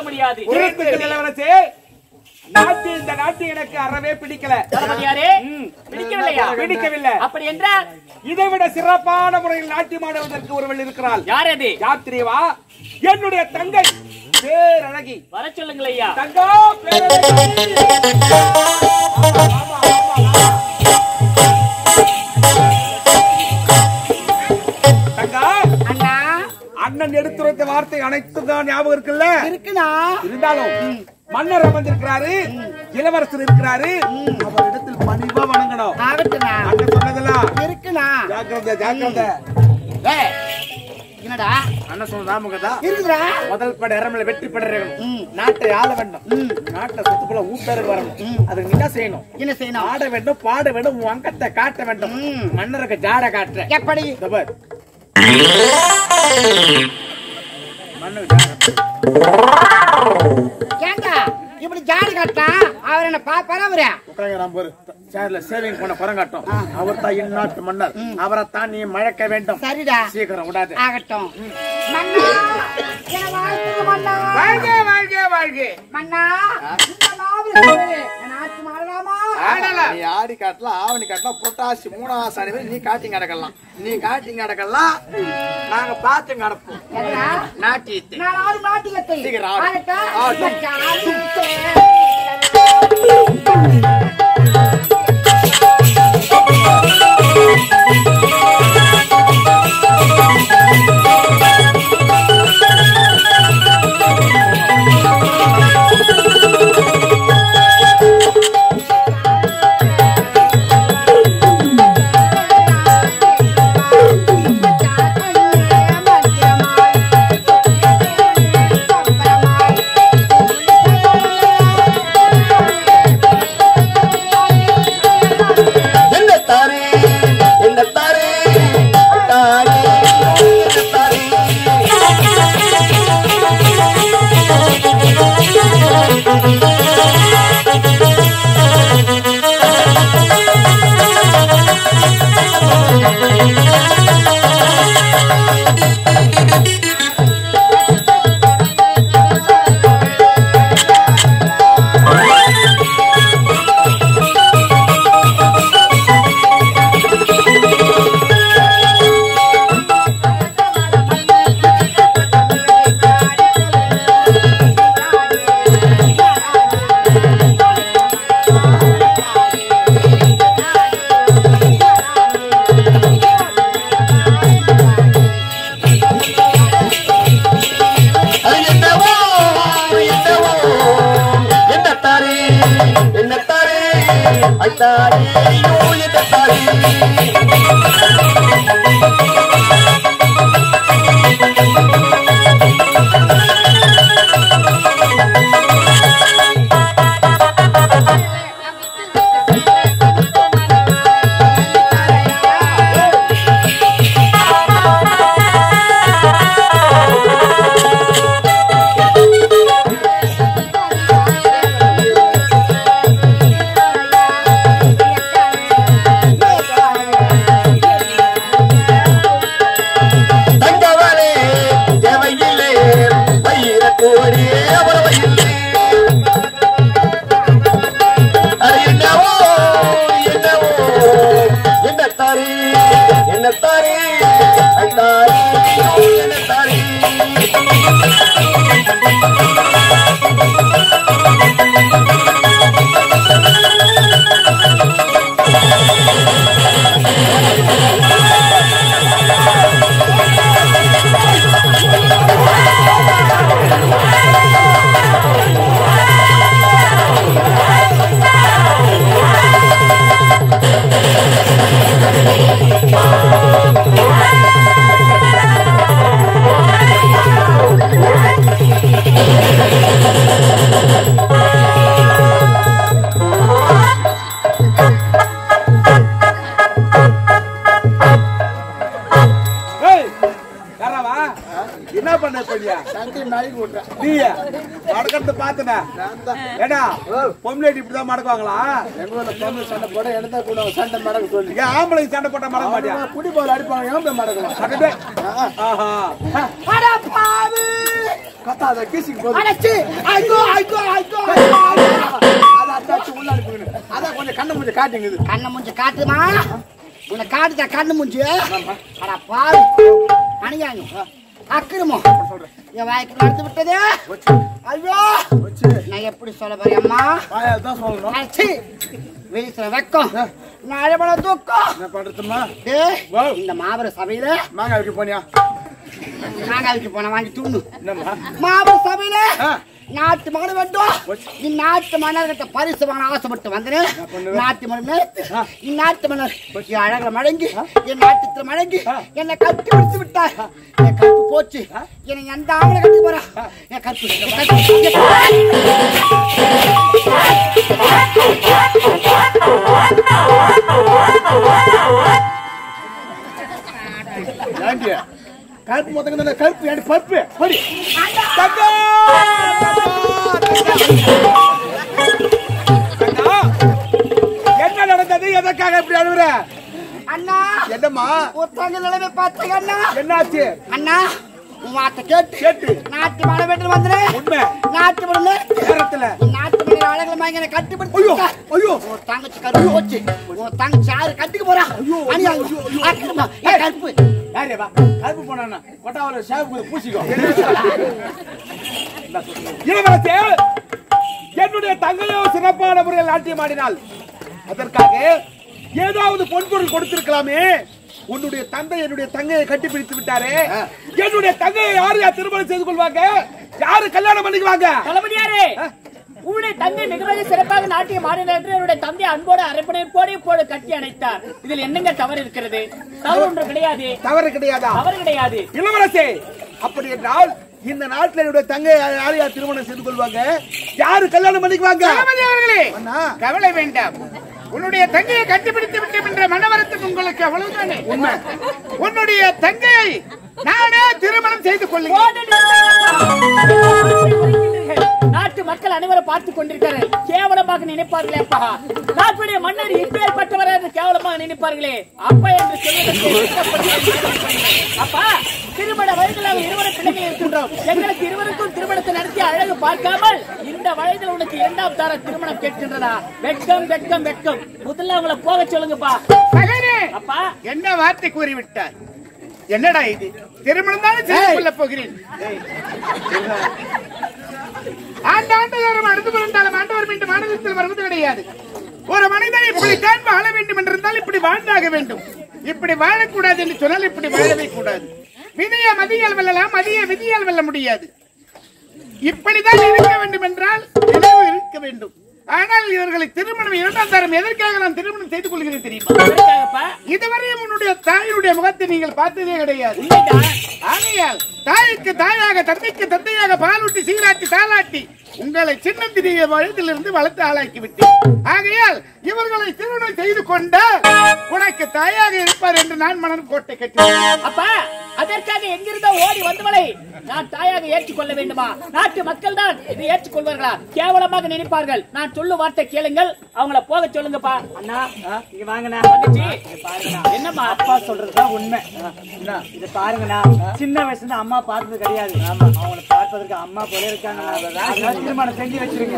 முடியாது. இளவரசே, இந்த நாட்டு எனக்கு அறவே பிடிக்கல. பிடிக்கவில்லை. அப்படி என்றால் இதை விட சிறப்பான முறையில் நாட்டியம் ஆடுவதற்கு ஒருவள் இருக்கிறாள். யார் அது? யாத்திரைவா, என்னுடைய தங்கை பேரழகி. வர சொல்லுங்கள் ஐயா. தங்கா பேரழகி. தங்கா அண்ணா, அண்ணன் எடுத்துரைத்த வார்த்தை அனைத்தும் தான் ஞாபகம் இருக்குல்ல? இருக்குண்ணா. இருந்தாலும் மன்னர் அமர்ந்திருக்கிறாரு, இளவரசர் இருக்கிறாரு, அவரிடத்தில் பணிவா வணங்கணும். அண்ணன் சொன்னதெல்லாம் இருக்குண்ணா. ஜாக்கிரதை ஜாக்கிரதை. என்னடா அண்ணன் சொன்னதா முகதா இருக்குடா. முதல் பட இரமல வெற்றி பெறணும். நாட்டை ஆள வேண்டும். நாட்டை சொத்து போல ஊப்பேறு வரணும். அதுக்கு நீ தான் செய்யணும். என்ன செய்யணும்? ஆட வேண்டும், பாட வேண்டும், உன் அங்கத்தை காட்ட வேண்டும். மன்னருக்கு ஜாட காட்டுற எப்படி? ஏங்க இப்படி ஜாடி காட்டா அவர் என்ன பாப்பாரு? அவரு சேர்ல சேவிங் பண்ண பரங்காட்டும். அவர் தான் இந்நாட்டு மன்னர். அவரை தான் நீ மழக்க வேண்டும். சரிடா, சீக்கிரம் விடாது. ஆகட்டும். மன்னா, என வாழ்த்துங்க மன்னா. வாழ்க வாழ்க வாழ்க. மன்னா, இந்த நாவல் நாட்டு மாறலாமா? நீ ஆடி காட்டலாம், ஆவணி காட்டலாம், புரட்டாசி மூணாவது சனி நீ காட்டிங் அடக்கலாம். நீ காட்டிங் அடக்கலாம், நாங்க பார்த்து நடப்போம். நாட்டியத்தை நான் ஆடு நாட்டியத்தை மடக்குவாங்களா? எங்க ஊர்ல பொம்பளை சண்டை போட எடுத்தா கூட சண்டை மடக்க சொல்லி ஆம்பளை சண்டை போட்டா மடக்க மாட்டியா? குடி போல அடிப்பாங்க, ஏன் போய் மடக்கலாம்? கத்தாத கீசிக்கு போகுது. அடச்சி ஐயோ ஐயோ ஐயோ அத அத்தாச்சு உள்ள அனுப்புங்க. அத கொஞ்சம் கண்ணு மூஞ்சி காட்டுங்குது. கண்ண மூஞ்சி காட்டுமா உன்னை காட்டுதா கண்ணு மூஞ்சி அட பாரு அணியாங்க அக்கிரமோ என் வாய்க்கு நடந்து விட்டது ஐயோ நான் எப்படி சொல்ல போறேன் அம்மா தான் சொல்லணும். அடச்சி வீசுற வெக்கம் நான் எவ்வளவு தூக்கம் என்ன பண்றதுமா? இந்த மாபெரும் சபையில மாங்காய் வைக்க போனியா? நாகாவுக்கு போன வாங்கி துண்ணு என்னம்மா? மாபெரும் சபையில நாட்டு மகன் வேண்டும் நீ நாட்டு மன்னர்கிட்ட பரிசு வாங்க ஆசைப்பட்டு வந்தேன் நாட்டு மன்னர் நாட்டு மன்னர் அழக மடங்கி என் நாட்டுல மடங்கி என்னை கட்டி பிடிச்சு விட்டார் என் கற்பு போச்சு என்னை எந்த ஆவலை கட்டி போறா என் கற்பு கருப்பு மொத்தங்க கருப்பு என் பருப்பு படி என்ன நடந்தது? எதற்காக இப்படி அழுகுற? அண்ணா என்னம்மா ஒருத்தங்க நிலைமை பார்த்தீங்க அண்ணா என்னாச்சு? அண்ணா உன் வார்த்தை கேட்டு நாட்டு மழை வெட்டு வந்துரு உண்மை நாட்டு மழை நேரத்துல நாட்டு மழை அழகுல மயங்க கட்டுப்படுத்தி ஐயோ ஐயோ உன் தங்கச்சி கருப்பு போச்சு உன் தங்கச்சி யாரு கட்டுக்கு போறா அணியாங்க கருப்பு யாரே வா கருப்பு போனா கொட்டாவல ஷேவ் பூசிக்கோ. இளவரசே, என்னுடைய தங்கையோ சிறப்பான முறையில் நாட்டியம் ஆடினாள். அதற்காக ஏதாவது பொன்பொருள் கொடுத்திருக்கலாமே. உன்னுடைய தந்தை என்னுடைய தங்கையை கட்டி பிடித்து விட்டாரே. என்னுடைய தங்கையை யார் யார் திருமணம் செய்து கொள்வாங்க? யாரு கல்யாணம் பண்ணிக்குவாங்க? தளபதியாரே, உங்களுடைய தங்கை மிகவும் சிறப்பாக நாட்டியம் ஆடினார் என்று என்னுடைய தந்தை அன்போடு அரைப்படைப்போடு இப்போது கட்டி அணைத்தார். இதில் என்னங்க தவறு இருக்கிறது? தவறு ஒன்று கிடையாது. தவறு கிடையாதா? தவறு கிடையாது. இளவரசே, அப்படி என்றால் இந்த நாட்டில் என்னுடைய தங்கையை யார் யார் திருமணம் செய்து கொள்வாங்க? யாரு கல்யாணம் பண்ணிக்குவாங்க? கவலை வேண்டாம். உன்னுடைய தங்கையை கட்டிப்பிடித்து விட்டோம் என்ற மனவரத்துக்கு உங்களுக்கு அவ்வளவுதானே உண்மை. உன்னுடைய தங்கையை நானே திருமணம் செய்து கொள்ளுகிறேன். நாட்டு மக்கள் அனைவரும் பார்த்துக் கொண்டிருக்கிறார்கள். கேவலமாக நினைப்பார்களே அப்பா. நாட்டுடைய மன்னர் இப்பேற்பட்டவர் என்று கேவலமாக நினைப்பார்களே அப்பா என்று சொல்வதற்கு அப்பா. திருமண வயதில் இருவரும் பிள்ளைகள் இருக்கின்றோம். எங்களுக்கு இருவருக்கும் திருமணத்தை நடத்தி அழகு பார்க்காமல் இந்த வயதில் உனக்கு இரண்டாம் தார திருமணம் கேட்கின்றதா? வெட்கம் வெட்கம் வெட்கம். முதல்ல அவங்களை போக சொல்லுங்கப்பா. அப்பா என்ன வார்த்தை கூறிவிட்டார்? என்னடா இது? திருமணம் தானே செய்து கொள்ளப் போகிறேன். ஆண்டாண்டு அடுத்து பிறந்தாலும் ஆண்டவர் மீண்டும் மாநிலத்தில் வருவது கிடையாது. ஒரு மனிதன் இப்படித்தான் வாழ வேண்டும் என்றிருந்தால் இப்படி வாழ்ந்தாக வேண்டும். இப்படி வாழக்கூடாது என்று சொன்னால் இப்படி வாழவே கூடாது. விதிய மதியால் வெல்லலாம், மதிய விதியால் வெல்ல முடியாது. இப்படிதான் இருக்க வேண்டும் என்றால் நினைவு இருக்க வேண்டும். ஆனால் இவர்களை திருமணம் இரண்டாம் தரம் எதற்காக நான் திருமணம் செய்து கொள்கிறேன் தெரியுமா? இதுவரையும் உன்னுடைய தாயினுடைய முகத்தை நீங்கள் பார்த்ததே கிடையாது. ஆகையால் தாய்க்கு தாயாக தந்தைக்கு தந்தையாக பாலூட்டி சீராட்டி தாளாட்டி உங்களை சின்னத்திரிய வயதிலிருந்து வளர்த்து ஆளாக்கி விட்டேன். ஆகையால் இவர்களை திருமணம் செய்து கொண்ட உனக்கு தாயாக இருப்பார் என்று நான் மனம் கோட்டை கட்டினேன். அப்பா, அதற்காக எங்கிருந்தோ ஓடி வந்தவளை நான் தாயாக ஏற்றுக்கொள்ள வேண்டுமா? நாட்டு மக்கள் தான் இதை ஏற்றுக்கொள்வார்களா? கேவலமாக நினைப்பார்கள். நான் சொல்லும் வார்த்தை கேளுங்கள், அவங்கள போக சொல்லுங்கப்பா. அண்ணா இங்க வாங்கண்ணா. என்னம்மா அப்பா சொல்றதுதான் உண்மை. இது பாருங்கண்ணா, சின்ன வயசுல அம்மா பார்த்தது கிடையாது. அவங்களை பார்ப்பதற்கு அம்மா போல இருக்காங்க. திருமணம் செஞ்சு வச்சிருங்க.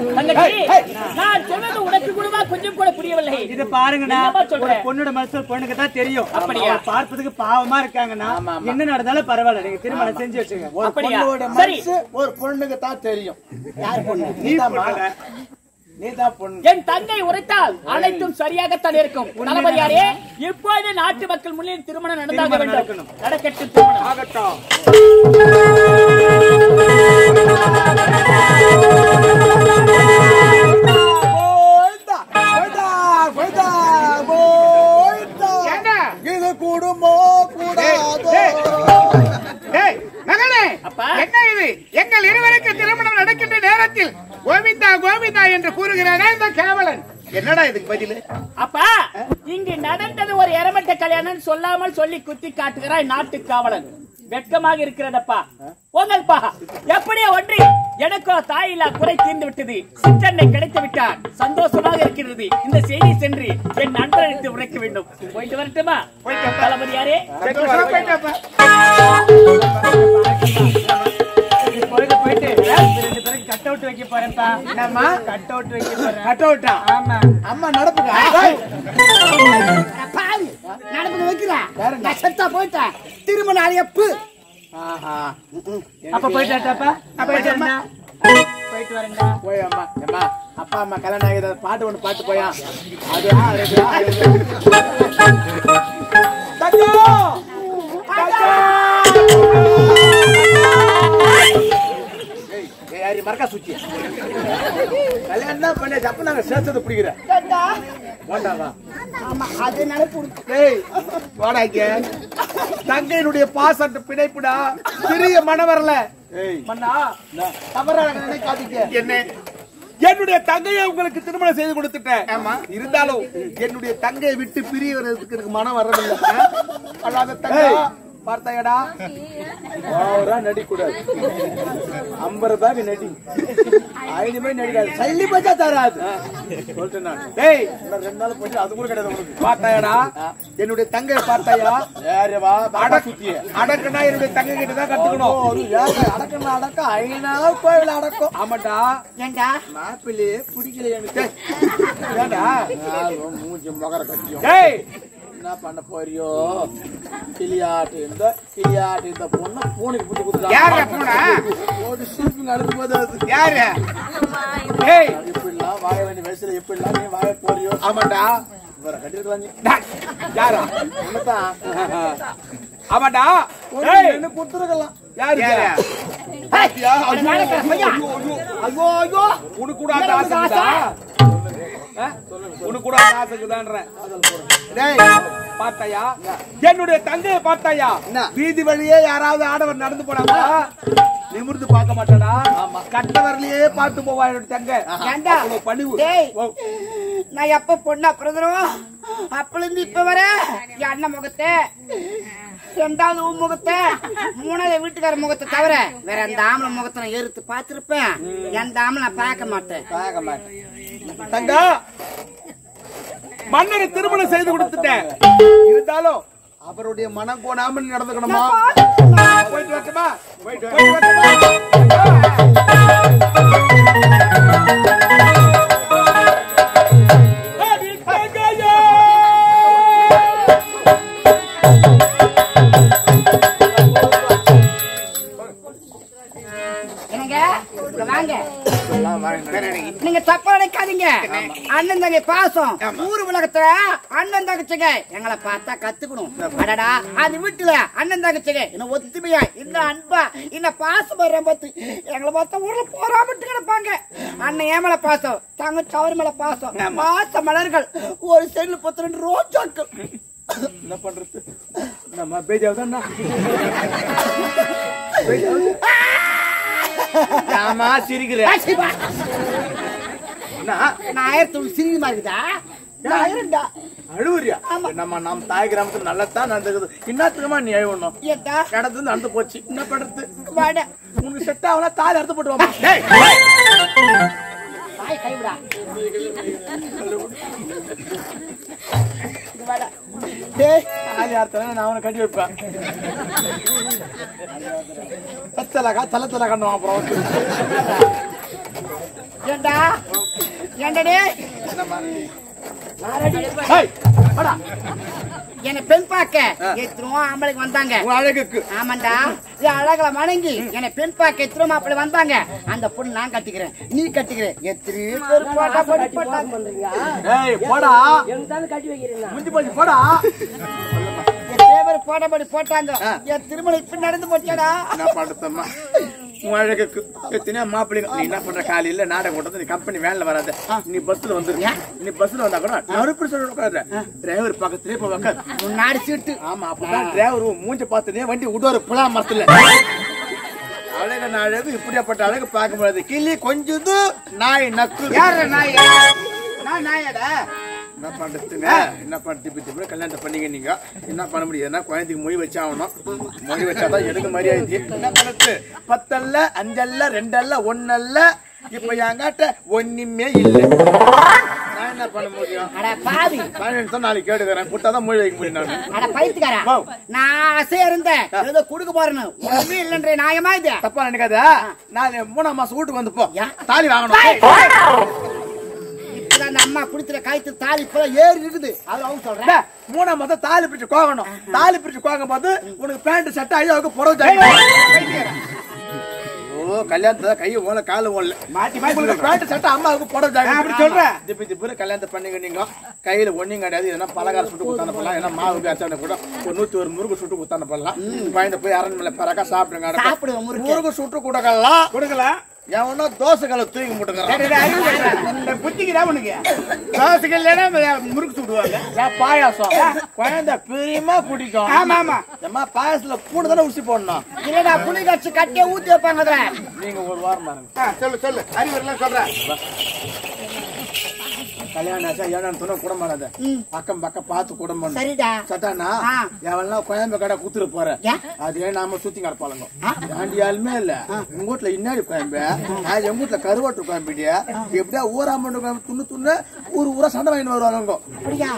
நான் சொன்னது உனக்கு கூடவா கொஞ்சம் கூட புரியவில்லை? இது பாருங்கண்ணா, ஒரு பொண்ணோட மனசு பொண்ணுக்கு தான் தெரியும். அப்படியா? பார்ப்பதுக்கு பாவமா இருக்காங்கண்ணா. என்ன நடந்தாலும் பரவாயில்ல, நீங்க திருமணம் செஞ்சு வச்சுங்க. ஒரு பொண்ணோட மனசு ஒரு பொண்ணுக்கு தான் தெரியும். யார் பொண்ணு? நீதான் பொண்ணு. என் தங்கை உரைத்தால் அனைத்தும் சரியாகத்தான் இருக்கும். தளபதியாரே, இப்போது நாட்டு மக்கள் முன்னில் திருமணம் நடந்தாக வேண்டும். நடக்கட்டும், திருமணம் ஆகட்டும். இது கூடுமோ கூடாதோ? மகனே, என்ன இது? எங்கள் இருவருக்கு திருமணம் நடக்கின்ற நேரத்தில் கோவிந்தா கோவிந்தா என்று கூறுகிறானே இந்த கேவலன். என்னடா இதுக்கு பதில்? அப்பா, இங்கு நடந்தது ஒரு எரமட்ட கல்யாணம் சொல்லாமல் சொல்லி குத்தி காட்டுகிறாய் நாட்டு காவலன். வெட்கமாக இருக்கிறதப்பா. போங்கள்பா. எப்படியோ ஒன்றி எனக்கோ தாயில்லா குறை தீர்ந்து விட்டது. சிற்றன்னை கிடைத்து விட்டார். சந்தோஷமாக இருக்கிறது. இந்த செய்தி சென்று என் நண்பர் எடுத்து உரைக்க வேண்டும். போயிட்டு வரட்டுமா? தளபதியாரே, போயிட்டு ரெண்டு பேரும் கட் அவுட் வைக்க போறேன்ப்பா. என்னம்மா கட் அவுட் வைக்க போறேன். கட் அவுட்டா ஆமா. அம்மா நடப்புக்கா பாரு நடப்பு வைக்கிறேன். நான் செத்தா போயிட்டேன். திரும்ப நாளைக்கு அப்ப போயிட்டு வரட்டாப்பா. போயிட்டு வரேன்டா. போயிட்டு வரேன்டா. போய் அம்மா அம்மா அப்பா அம்மா கல்யாணம் ஆகிற பாட்டு ஒண்ணு பாட்டு போயா அது யாரி மறக்கா சுச்சி கல்யாணம் தான் பண்ண அப்ப நாங்க சேர்த்தது பிடிக்கிறேன் வேண்டாவா அது நினைப்பு வாடாக்க தங்கையினுடைய பாசட்டு பிணைப்புடா சிறிய மனவரல மண்ணா தவறாக நினைக்காதீங்க என்ன என்னுடைய தங்கையை உங்களுக்கு திருமணம் செய்து கொடுத்துட்டேன் இருந்தாலும் என்னுடைய தங்கையை விட்டு பிரியவர்களுக்கு எனக்கு மனம் வரவில்லை அல்லாத தங்கை பார்த்தாயடா நடிக்கூடாது 50 ரூபாய்க்கு நடி 5 ரூபாய் நடிக்காது சல்லி பச்சா தராது சொல்லிட்டு நான் 2 நாள் போச்சு அது கூட கிடையாது உங்களுக்கு பார்த்தாயடா என்னுடைய தங்கையை பார்த்தாயா அடக்கனா என்னுடைய தங்கை கிட்ட தான் கத்துக்கணும் அடக்கணும் அடக்க 5 நாள் கோவில் அடக்கம் ஆமாட்டா ஏண்டா மாப்பிள்ளே பிடிக்கல எனக்கு ஏண்டா மூஞ்சி மகர கட்டியும் என்ன பண்ண போறியோ கிளியாட்டு இந்த பொண்ணு பூனைக்கு புத்தி குடுத்து சிரிப்பு நடந்து போது யாரு எப்படிலாம் வாய வேண்டிய வயசுல எப்படிலாம் நீ வாய போறியோ ஆமாண்டா இவரை கட்டிட்டு வாங்க யாரா என்னதான் ஆமாண்டா என்ன கொடுத்துருக்கலாம் யாரு உனக்கு கூட பார்த்தாயா என்னுடைய தங்கையை பார்த்தாயா வீதி வழியே யாராவது ஆடவர் நடந்து போனாங்களா நிமிர்ந்து பார்க்க மாட்டாடா கட்டவர்லயே பார்த்து போவா என்னோட தங்கை பணிவு நான் எப்ப பொண்ணா பிறந்தரும் அப்பல இருந்து இப்ப வர என் அண்ணன் முகத்தை 2வது உன் முகத்தை 3வது வீட்டுக்கார முகத்தை தவிர வேற எந்த ஆம்பளை முகத்தை நான் எடுத்து பார்த்திருப்பேன் எந்த ஆம்பளை நான் பார்க்க மாட்டேன் தங்கா மன்னரை திருமணம் செய்து கொடுத்துட்டேன் இருந்தாலும் அவருடைய மனம் கோணாமல் நடந்துக்கணுமா போயிட்டு வரட்டுமா போயிட்டு நீங்க தப்பா நினைக்காதீங்க அண்ணன் தங்கை பாசம் ஊர் உலகத்துல அண்ணன் தங்கச்சிங்க எங்களை பார்த்தா கத்துக்கணும் அடடா அது வீட்டுல அண்ணன் தங்கச்சிங்க இன்னும் ஒத்துமையா இன்னும் அன்பா இன்னும் பாசம் பார்த்து எங்களை பார்த்தா ஊர்ல போராமட்டு கிடப்பாங்க அண்ணன் ஏன் மேல பாசம் தங்கச்சி அவர் மேல பாசம் பாச மலர்கள் ஒரு செல்லு 12 ரோஜாக்கள் என்ன பண்றது நம்ம பேஜாவதா ஆமா சிரிக்கிறேன் சிரிக்குமா இருக்குதா அழுவுறியா நம்ம நம்ம தாய் கிராமத்துல நல்லதான் நடந்துக்குது இன்னத்துக்குமா நீ அழுவணும் கடந்து நடந்து போச்சு என்ன பண்றது உனக்கு செட் ஆகல தாய் அறுத்து போட்டுவாமா கைவிடா நான் அவனை கட்டி வைப்பேன் தலத்தல கண்ணும் அப்புறம் ஏண்டா ஏண்டடே என்ன பெண் பார்க்க எத்தனோ ஆம்பளைக்கு வந்தாங்க அழகுக்கு ஆமாண்டா அழகுல வணங்கி என்ன பெண் பார்க்க எத்தனோ மாப்பிள்ளை வந்தாங்க அந்த பொண்ணு நான் கட்டிக்கிறேன் நீ கட்டிக்கிறேன் எத்தனை பேர் போட்டா போடா போடா எத்தனை பேர் போட்டபடி போட்டாங்க என் திருமணம் இப்ப நடந்து போச்சாடா என்ன பண்றதம்மா அழகுக்கு எத்தனையோ மாப்பிள்ளைங்க நீ என்ன பண்ற காலையில நாடகம் போட்டது நீ கம்பெனி வேன்ல வராத நீ பஸ்ல வந்துரு நீ பஸ்ல வந்தா கூட நறுப்பு சொல்ல உட்காரு டிரைவர் பக்கத்துலயே போய் உட்காரு முன்னாடி சீட்டு ஆமா அப்பதான் டிரைவர் மூஞ்ச பார்த்துனே வண்டி விடுவாரு புலா மரத்துல அழகு அழகு இப்படியாப்பட்ட அழகு பார்க்க முடியாது கிளி கொஞ்சம் நாய் நக்கு யாரு நாய் நான் நாயடா என்ன பண்றதுங்க என்ன பண்ண திப்பி கல்யாணத்தை பண்ணீங்க நீங்க என்ன பண்ண முடியாதுன்னா குழந்தைக்கு மொழி வச்சாகணும் மொழி வச்சாதான் எடுக்க மரியாதை என்ன பண்ணுறது 10 அல்ல 5 அல்ல 2 அல்ல 1 அல்ல இப்ப என்கிட்ட ஒண்ணுமே இல்லை நான் என்ன பண்ண முடியும்? அட பாவி, 12 நிமிஷம் நாளைக்கு கேட்டுக்கிறேன். புட்டாதான் மொழி வைக்க முடியும் நான். அட பைத்துக்காரா, நான் ஆசையா இருந்தேன் ஏதோ குடுக்க போறேன்னு. ஒண்ணுமே இல்லன்ற நியாயமா இது? தப்பா நினைக்காத. நான் 3ஆம் மாசம் வீட்டுக்கு வந்து போ. தாலி வாங்கணும். இப்பதான் அந்த அம்மா குடுத்துற காய்த்து தாலி இப்பதான் ஏறி இருக்குது. அது அவங்க சொல்றேன். 3ஆம் மாசம் தாலி பிரிச்சு கோகணும். தாலி பிரிச்சு கோகும் போது உனக்கு பேண்ட் சட்டை ஐயாவுக்கு புடவை கல்யாணத்துல கை ஓல கால ஓல மாத்தி மாத்தி உங்களுக்கு பேண்ட் சட்டை அம்மாவுக்கு புடவை அப்படி சொல்றேன். திப்பி கல்யாணத்தை பண்ணிங்க. நீங்க கையில ஒண்ணும் கிடையாது. எதனா பலகாரம் சுட்டு குத்தான பண்ணலாம். ஏன்னா மாவுக்கு அச்சான கூட ஒரு 101 முருகு சுட்டு குத்தான பண்ணலாம். குழந்தை போய் அரண்மனை பறக்கா சாப்பிடுங்க. சாப்பிடுவோம். முருகு சுட்டு கொடுக்கலாம். கொடுக்கலாம். எவனோ தோசைகளை தூக்கி முட்டுக்கிறான். புத்திக்கிறா உனக்கு தோசைகள் முறுக்கு சுடுவாங்க. பாயாசம் குழந்தை பிரியமா குடிக்கும். ஆமா ஆமா. ஏமா பாயாசத்துல பூண்டு தானே ஊசி போடணும். இல்லடா, புளி கட்சி கட்டியே ஊத்தி வைப்பாங்க அதுல. நீங்க ஒரு வாரம் பாருங்க. சொல்லு சொல்லு. அறிவுரைலாம் சொல்றேன். கல்யாணம் ஆச்சா ஏழாம் துணை குடும்பம் அக்கம் பக்கம் பார்த்து குடும்பம் சரிடா. சட்டானா எவெல்லாம் குழம்பு கடை குத்துட்டு போற அதே நாம சுத்தி கிடப்பாளுங்க. ஆண்டியாலுமே இல்ல உங்க வீட்டுல இன்னாடி குழம்பு, எங்க வீட்டுல கருவாட்டு குழம்பிடியா எப்படியா ஊராமண்டு குழம்பு துண்ணு ஊரா சண்டை வாங்கிட்டு வருவாங்க.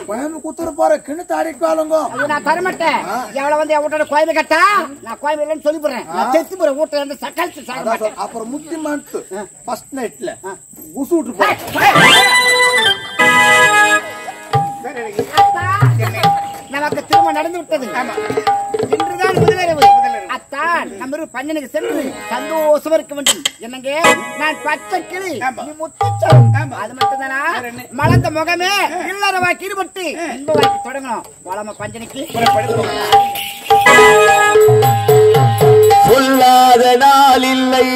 குழம்பு குத்துட்டு போற கிணத்து அடிக்குவாளுங்க. நான் தரமாட்டேன். எவ்வளவு வந்து என் வீட்டோட கோயில் கட்டா நான் கோயில் இல்லைன்னு சொல்லி போறேன். செத்து போற வீட்டுல இருந்து சக்காலத்து. அப்புறம் முக்கியமானது ஃபர்ஸ்ட் நைட்ல குசு விட்டு போற நமக்கு திரும்ப நடந்து விட்டது. இன்றுதான் முதலிரவு. அத்தான் நம்ம பஞ்சனுக்கு சென்று சந்தோஷமா இருக்க வேண்டும். என்னங்க, நான் பச்சை கிளி, நீ முத்துச்சம். அது மட்டும் தானா? மலர்ந்த முகமே இல்லறவா கீடுபட்டு இன்ப வாழ்க்கை தொடங்கணும். போலாமா பஞ்சனைக்கு? சொல்லாத நாள் இல்லை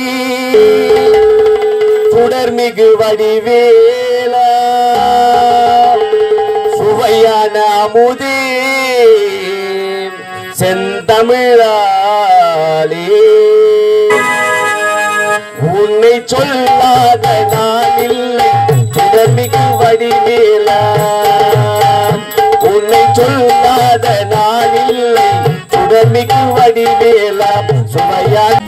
சுடர்மிகு வடிவேல சுவையான அமுதே செந்தமிழாலே உன்னை சொல்லாத நாள் இல்லை சுடர்மிகு வடிவேல உன்னை சொல்லாத நாள் இல்லை சுடர்மிகு வடிவேல சுவையான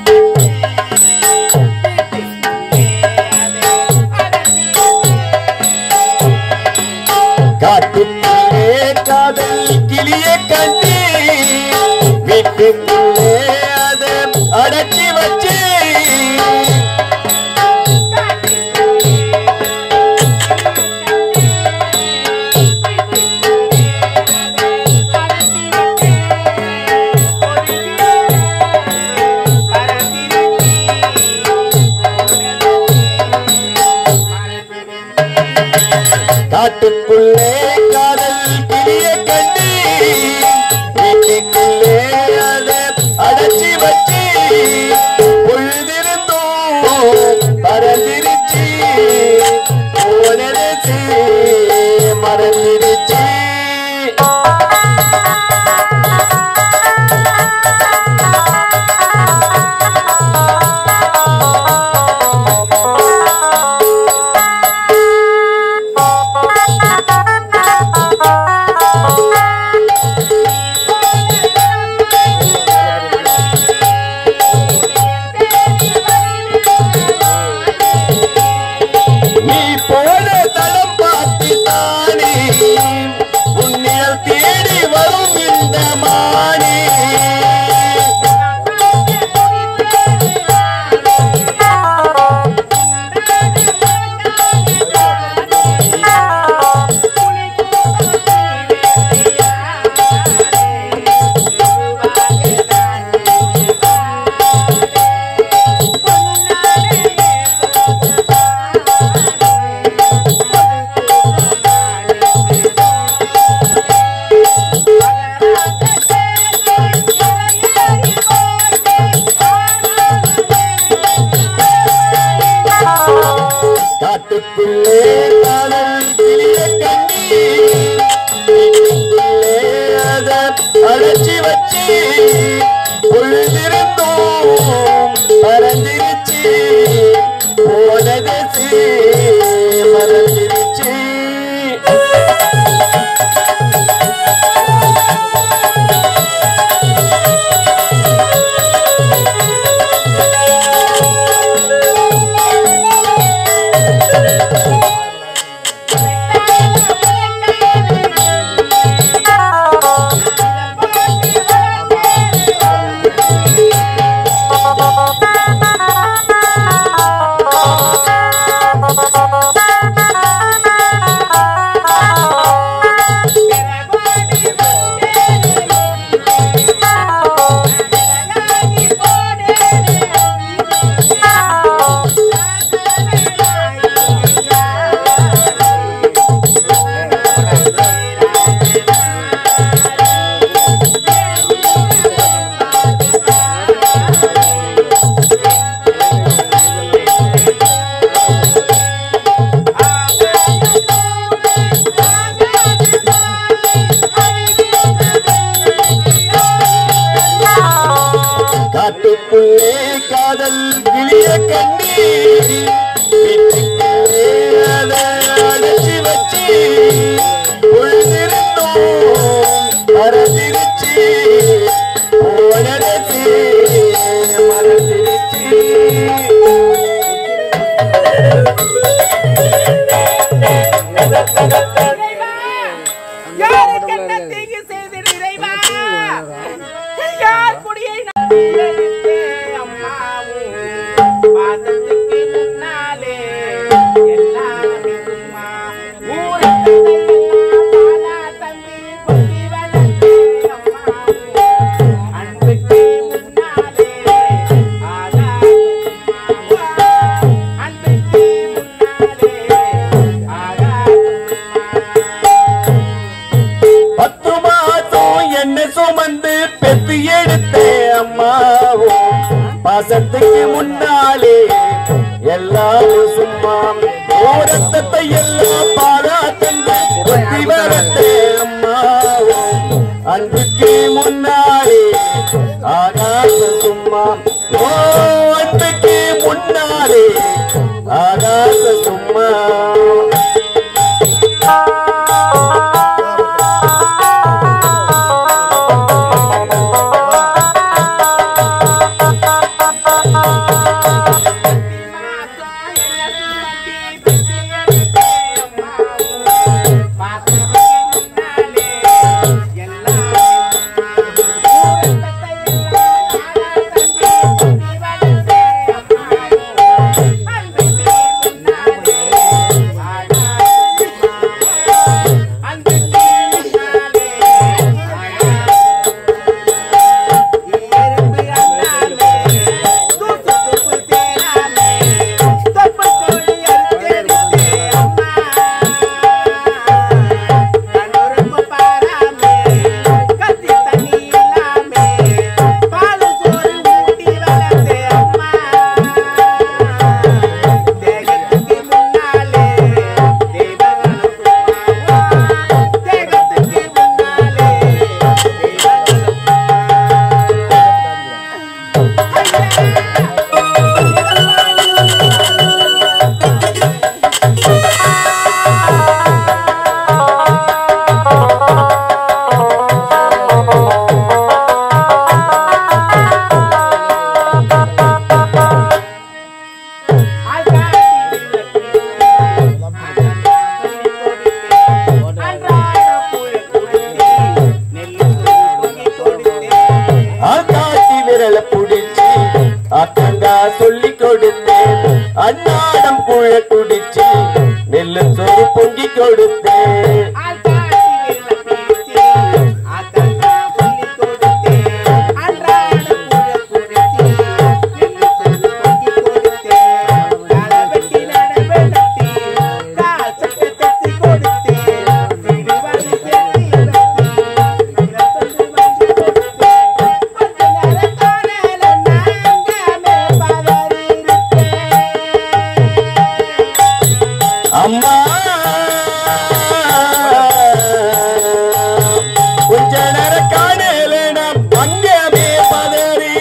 காட்டுக்குள்ளே காதல் கிளிய கண்டி வீட்டுக்குள்ளே அதை அடக்கி வச்சு காட்டுக்குள்ளே காதல் கிளிய கண்டி வீட்டுக்குள்ளே அதை அடைச்சி வச்சு பொழுதிருந்தோம் பறந்திருச்சு போனது மறந்திருச்சு அழைச்சி வச்சு பொழுதிருந்தோம் பறந்திருச்சு போனது மறந்திருச்சு கண்ணி வீட்டுக்குள்ளே அதை அடைச்சி வச்சு பொழுதிருந்தோம் மறந்திருச்சு போனது மறந்திருச்சு. யாருக்கு என்ன தீங்கு செய்து இறைவா யார் குடியை நம்பி அழித்தேன் அம்மாவும் பாதத்துக்கு முன்னாலே எல்லாம் சும்மா ஊரத்தையெல்லாம் பாலா தம்பி கொட்டி வளர்த்தேன் அம்மாவும் அன்புக்கு முன்னாலே ஆகா அன்புக்கு முன்னாலே ஆகா 10 மாசம் என்ன சுமந்து பெத்து எடுத்த அம்மாவும் பாசத்துக்கு முன்னாலே எல்லாரும் சும்மா ரத்தத்தை எல்லாம் பாலா தந்து ஒத்தி வளர்த்த அம்மாவும் அன்புக்கு முன்னாலே ஆகாச சும்மா ஓ அன்புக்கு முன்னாலே ஆகாச சும்மா. சொல்லி கொடுத்தேன் அன்னாடம் புழ குடிச்சு நெல்லு சோறு பொங்கி கொடுத்தேன். அம்மா கொஞ்ச நேரம் காணல நான் பங்கமே பதறி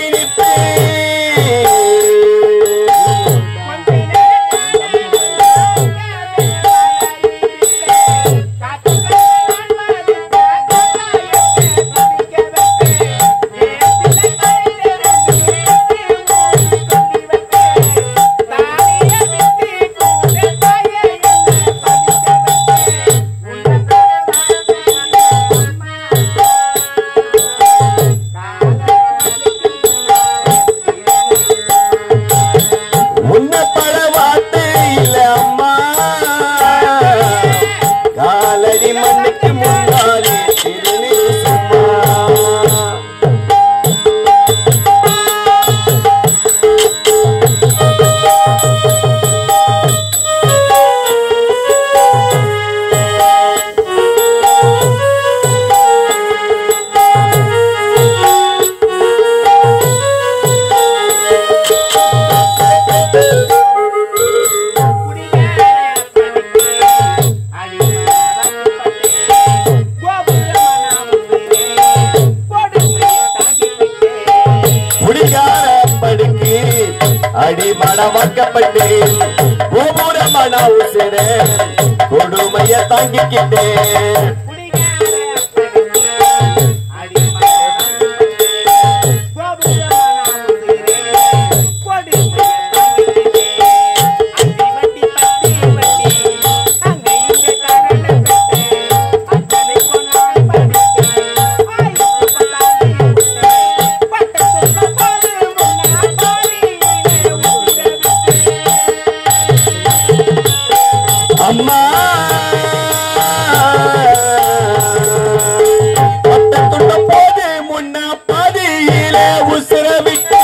வாக்கப்பட்டேன் கோபுரமான உசிர கொடுமைய தாங்கிக்கிட்டேன் அம்மா பட்ட போது முன்ன பாதியில உசிர விட்டு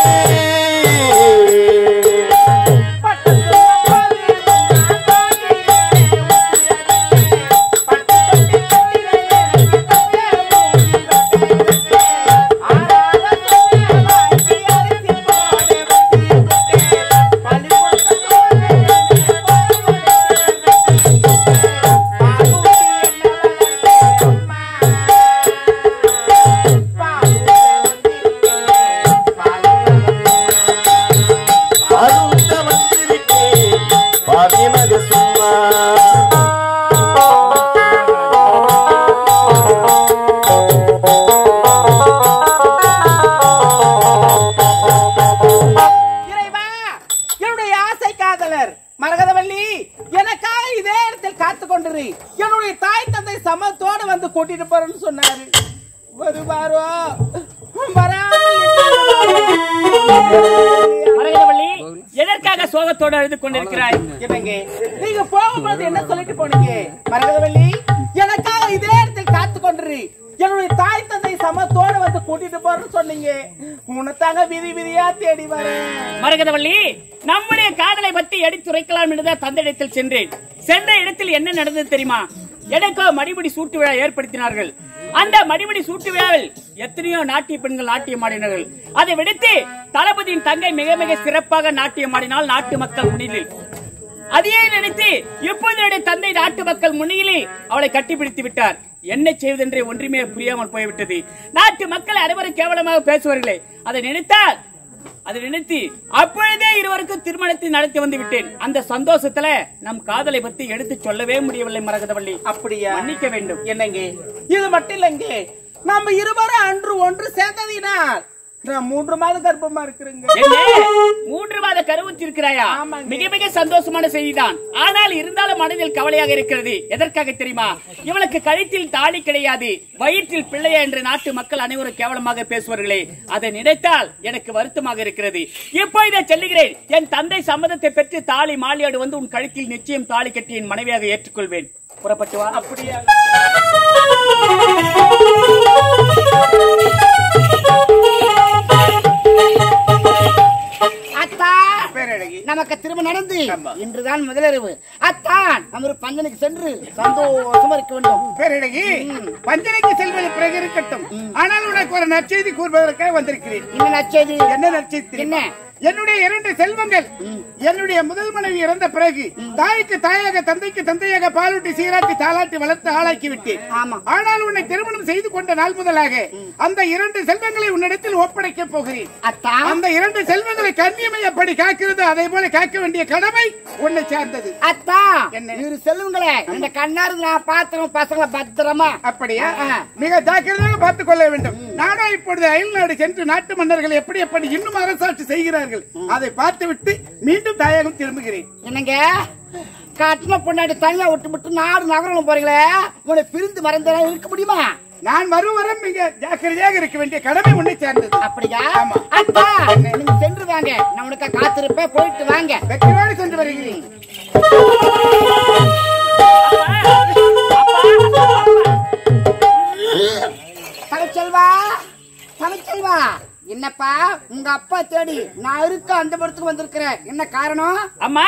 மரகதவல்லி எனக்காக இதே இடத்தில் காத்து கொண்டிரு. என்னுடைய தாய் தந்தை சமத்தோடு வந்து கூட்டிட்டு போறேன்னு சொன்னாரு. வருவாரோ மரகதவல்லி எதற்காக சோகத்தோடு அழுது கொண்டிருக்கிறாய்? என்னங்க நீங்க போகும்போது என்ன சொல்லிட்டு போனீங்க? மரகதவல்லி எனக்காக இதே இடத்தில் காத்து கொண்டிரு. என்னுடைய தாய் தந்தை சமத்தோடு வந்து கூட்டிட்டு போறேன்னு சொன்னீங்க. உனத்தாங்க விதி விதியா தேடி வரேன். மரகதவல்லி நம்முடைய காதலை பற்றி எடுத்துரைக்கலாம் என்றுதான் தந்தையிடத்தில் சென்றேன். சென்ற இடத்தில் என்ன நடந்தது தெரியுமா? எனக்கோ மடிபிடி சூட்டு விழா ஏற்படுத்தினார்கள். அந்த மடிபிடி சூட்டு விழாவில் எத்தனையோ நாட்டிய பெண்கள் நாட்டியம் ஆடினார்கள். அதை விடுத்து தளபதியின் தங்கை மிக மிக சிறப்பாக நாட்டியம் ஆடினால் நாட்டு மக்கள் முன்னிலையில். அதையே நினைத்து இப்போது தந்தை நாட்டு மக்கள் முன்னிலே அவளை கட்டிப்பிடித்து விட்டார். என்ன செய்வதென்றே ஒன்றுமே புரியாமல் போய்விட்டது. நாட்டு மக்கள் அனைவரும் கேவலமாக பேசுவார்களே, அதை நினைத்து அப்பொழுதே இருவருக்கும் திருமணத்தை நடத்தி வந்து விட்டேன். அந்த சந்தோஷத்துல நம் காதலை பத்தி எடுத்து சொல்லவே முடியவில்லை மரகதவள்ளி. அப்படியா? மன்னிக்க வேண்டும். என்னங்க இது மட்டும் இல்லைங்க, நம்ம இருவரும் அன்று ஒன்று சேர்ந்ததினால் நான் 3 மாதம் கர்ப்பமா இருக்கிறேங்க. 3 மாத கருவுற்றிருக்கிறாயா? மிக மிக சந்தோஷமான செய்திதான். ஆனால் இருந்தாலும் மனதில் கவலையாக இருக்கிறது. எதற்காக தெரியுமா? இவளுக்கு கழுத்தில் தாலி கிடையாது, வயிற்றில் பிள்ளையா என்று நாட்டு மக்கள் அனைவரும் கேவலமாக பேசுவார்களே, அதை நினைத்தால் எனக்கு வருத்தமாக இருக்கிறது. இப்போ இதை சொல்லுகிறேன், என் தந்தை சம்மதத்தை பெற்று தாலி மாலையோடு வந்து உன் கழுத்தில் நிச்சயம் தாலி கட்டி என் மனைவியாக ஏற்றுக்கொள்வேன். புறப்பட்டு வா. அப்படியா? நமக்கு திரும்ப நடந்து இன்றுதான் முதலிரவு. அத்தான் நம்ம ஒரு பஞ்சனைக்கு சென்று சந்தோஷமா இருக்க வேண்டும். பேரழகி, பஞ்சனைக்கு செல்வது பிறகு இருக்கட்டும். ஆனால் உனக்கு ஒரு நற்செய்தி கூறுவதற்காக வந்திருக்கிறேன். என்ன நற்செய்தி? என்ன நற்செய்தி? என்ன? என்னுடைய 2 செல்வங்கள் என்னுடைய முதல் மனைவி இறந்த பிறகு தாய்க்கு தாயாக தந்தைக்கு தந்தையாக பாலூட்டி சீராட்டி தாளாட்டி வளர்த்து ஆளாக்கி விட்டேன். ஆனால் உன்னை திருமணம் செய்து கொண்ட நாள் முதலாக அந்த 2 செல்வங்களை உன்னிடத்தில் ஒப்படைக்க போகிறேன். அந்த 2 செல்வங்களை கண்ணியமை எப்படி காக்கிறது அதே போல காக்க வேண்டிய கடமை உன்னை சார்ந்தது. அத்தா என்ன செல்வங்களை இந்த கண்ணாரு நான் பாத்துறோம் பசங்களை பத்திரமா. அப்படியா? மிக ஜாக்கிரதையாக பார்த்துக் கொள்ள வேண்டும். நானும் இப்பொழுது அயல்நாடு சென்று நாட்டு மன்னர்கள் எப்படி எப்படி இன்னும் அரசாட்சி செய்கிறார்கள் அதை பார்த்துவிட்டு மீண்டும் தாயகம் திரும்புகிறேன். என்னங்க கட்டின பொண்ணாடி தனியா விட்டு நாடு நகரம் போறீங்களே, உன்னை பிரிந்து மறந்து இருக்க முடியுமா? நான் வரும் வரம் மிக ஜாக்கிரதையாக இருக்க வேண்டிய கடமை உன்னை சேர்ந்தது. அப்படியா? அப்பா நீங்க சென்று வாங்க, நான் உனக்கு காத்திருப்பேன். போயிட்டு வாங்க. வெற்றியோடு சென்று வருகிறேன். தமிழ்ச்செல்வா, தமிழ்ச்செல்வா, என்னப்பா உங்க அப்பா தேடி நான் இருக்க அந்த இடத்துக்கு வந்திருக்கிறேன். என்ன காரணம்? அம்மா,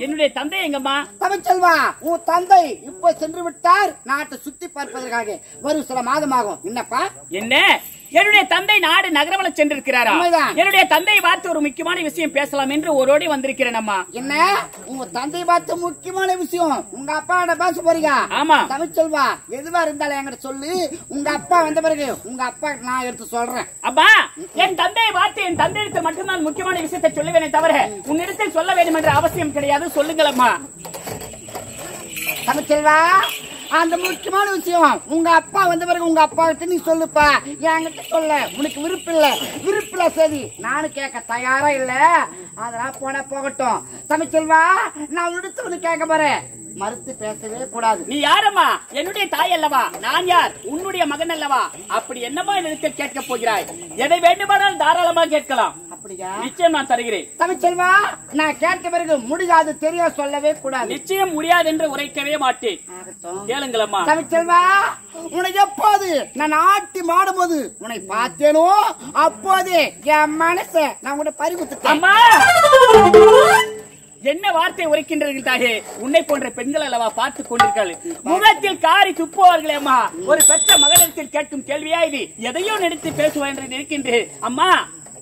என்னுடைய தந்தை எங்கம்மா? தமிழ்ச்செல்வா, உன் தந்தை இப்ப சென்று விட்டார் நாட்டை சுத்தி பார்ப்பதற்காக. வரும் சில மாதமாகும். என்னப்பா? என்ன என்னுடைய தந்தை நாடு நகரவள சென்றிருக்கிறாரா? உண்மைதான். என்னுடைய தந்தையை பார்த்து ஒரு முக்கியமான விஷயம் பேசலாம் என்று ஓடோடி வந்திருக்கிறேன் அம்மா. என்ன உங்க தந்தை பார்த்து முக்கியமான விஷயம் உங்க அப்பா பேச போறீங்க? ஆமா. தமிழ்ச்செல்வா, எதுவா இருந்தாலும் என்கிட்ட சொல்லு. உங்க அப்பா வந்த பிறகு உங்க அப்பா நான் எடுத்து சொல்றேன். அப்பா, என் தந்தையை பார்த்து என் தந்தையிடத்தில் மட்டும்தான் முக்கியமான விஷயத்தை சொல்லுவேனே தவிர உன்னிடத்தில் சொல்ல வேண்டும் என்ற அவசியம் கிடையாது. சொல்லுங்கள் அம்மா. தமிழ்ச்செல்வா, அந்த முக்கியமான விஷயம் உங்க அப்பா வந்த பிறகு உங்க அப்பா கிட்ட நீ சொல்லுப்பா. என்கிட்ட சொல்ல உனக்கு விருப்பில்ல சரி, நானும் கேட்க தயாரா இல்ல. அதெல்லாம் போனா போகட்டும். தமிழ்ச்செல்வா, நான் உன்னிடத்து ஒண்ணு கேட்க போறேன். மறுத்து பேசவே கூடாது. நீ யாரம்மா? என்னுடைய தாய் அல்லவா? நான் யார்? உன்னுடைய மகன் அல்லவா? அப்படி என்னமா என்னிடத்தில் கேட்க போகிறாய்? எதை வேண்டுமானால் தாராளமாக கேட்கலாம். அப்படியா? நிச்சயம் நான் தருகிறேன். தமிழ்ச்செல்வா, நான் கேட்ட பிறகு முடியாது தெரிய சொல்லவே கூடாது. நிச்சயம் முடியாது என்று உரைக்கவே மாட்டேன். கேளுங்களம்மா. தமிழ்ச்செல்வா, உன்னை எப்போது நான் ஆட்டி மாடும்போது உன்னை பார்த்தேனோ அப்போதே என் மனச நான் உன்னை பறிகுத்துட்டேன். அம்மா, என்ன வார்த்தை உரைக்கின்றீர்கள் தாயே? உன்னை போன்ற பெண்கள் அல்லவா பார்த்துக் கொண்டிருக்கள். முகத்தில் காரி துப்புவார்களே அம்மா. ஒரு பெற்ற மகளிடத்தில் கேட்கும் கேள்வியா இது? எதையோ நினைத்து பேசுவேன் என்று நினைக்கின்றேன் அம்மா.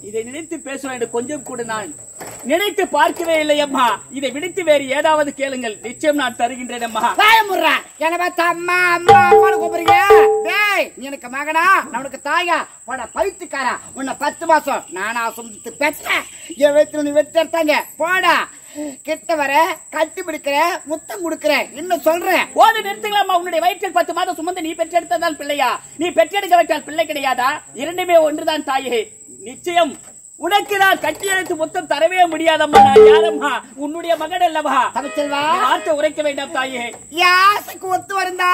இதை நினைத்து பேசுவேன் என்று கொஞ்சம் கூட நான் நினைத்து பார்க்கவே இல்லை அம்மா. இதை விடுத்து வேறு ஏதாவது கேளுங்கள், நிச்சயம் நான் தருகின்றேன் அம்மா. என்ன பார்த்தா அம்மா அம்மா அம்மானு கூப்பிடுறீங்க? டேய், நீ எனக்கு மகனா நான் உனக்கு தாயா? போட பைத்துக்காரா, உன்னை 10 மாசம் நானா சுமந்து பெற்றேன். என் வயிற்றுல நீ வெட்டி எடுத்தாங்க. போடா, கிட்ட வர கட்டி பிடிக்கிற, முத்தம் கொடுக்கிற, இன்னும் சொல்றேன். போது நிறுத்துங்களாம்மா. உன்னுடைய வயிற்றில் 10 மாதம் சுமந்து நீ பெற்றெடுத்ததால் பிள்ளையா? நீ பெற்றெடுக்க வைத்தால் பிள்ளை கிடையாதா? இரண்டுமே ஒன்றுதான் தாயே. நிச்சயம் உனக்கு நான் கட்டி அழைத்து மொத்தம் தரவே முடியாதம்மா. நான் யாரம்மா? உன்னுடைய மகன் அல்லவா? தமிழ்ச்செல்வா, வார்த்தை உரைக்க வேண்டாம் தாயே. யாசைக்கு ஒத்து வருந்தா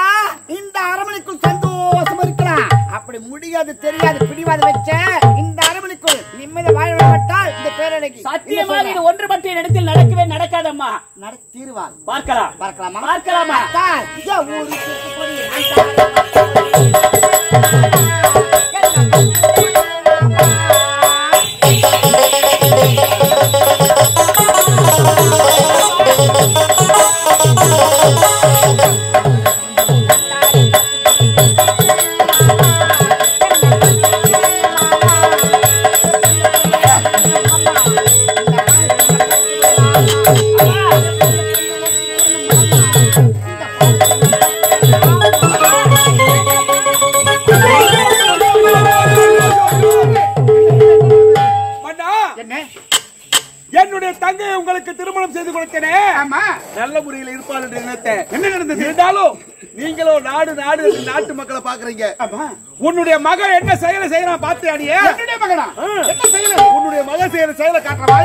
இந்த அரமனைக்குள் சந்தோஷம் இருக்கலாம். அப்படி முடியாது தெரியாது பிடிவாத வச்ச இந்த அரமனைக்குள் நிம்மதி வாழப்பட்டால் இந்த பேரழகி சத்தியமாக இது ஒன்று மட்டும் இடத்தில் நடக்கவே நடக்காதம்மா. நடத்தீருவாள். பார்க்கலாம். பார்க்கலாமா? பார்க்கலாமா? என்னுடைய தங்கையை உங்களுக்கு திருமணம் செய்து கொடுத்தேனே, நல்ல முறையில் இருப்பாள் என்று நினைத்தேன். என்ன நடந்தது? இருந்தாலும் நீங்களோ நாடு நாட்டு மக்களை பாக்குறீங்க. உன்னுடைய மகன் என்ன செயலை செய்யறான் பாத்தியாடியே? என்னுடைய மகனா? என்ன செய்யல? உன்னுடைய மகன் செய்யற செயலை காட்டுறவா?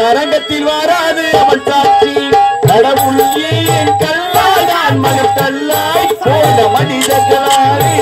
அரங்கத்தில் வராது மனிதர்களாலே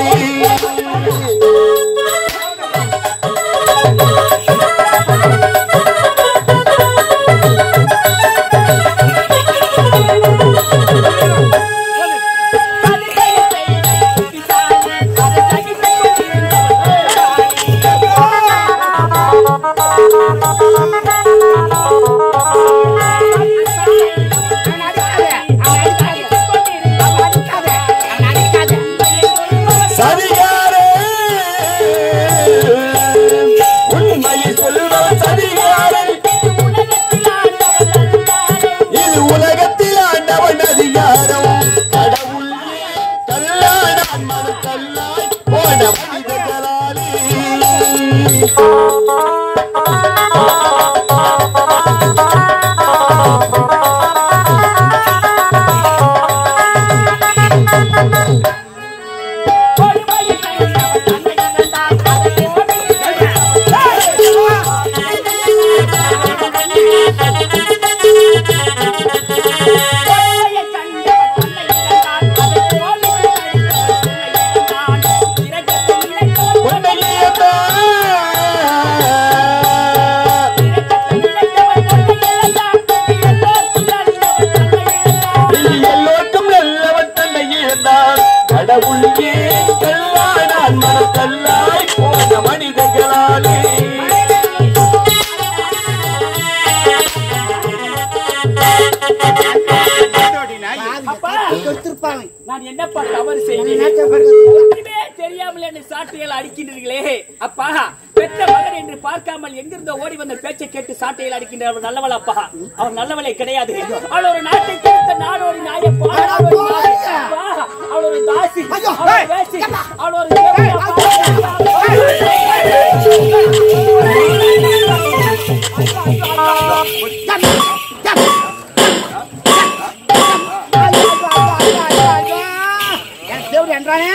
நான் என்னப்பா தவறு செய்கிறேன்? ஒன்றுமே தெரியாமல் என்னை சாட்டையால் அடிக்கின்றீர்களே அப்பா. பெற்ற மகன் என்று பார்க்காமல் எங்கிருந்த ஓடி வந்த பேச்சை கேட்டு சாட்டையில் அடிக்கின்ற அவர் நல்லவள் அப்பா. அவர் நல்லவளே கிடையாது. அவள் ஒரு நாட்டை கேட்ட நாடோடி நாயப்பா. அவள் ஒரு தாசி, அவள் வேசி, அவள் ஒரு என்றானே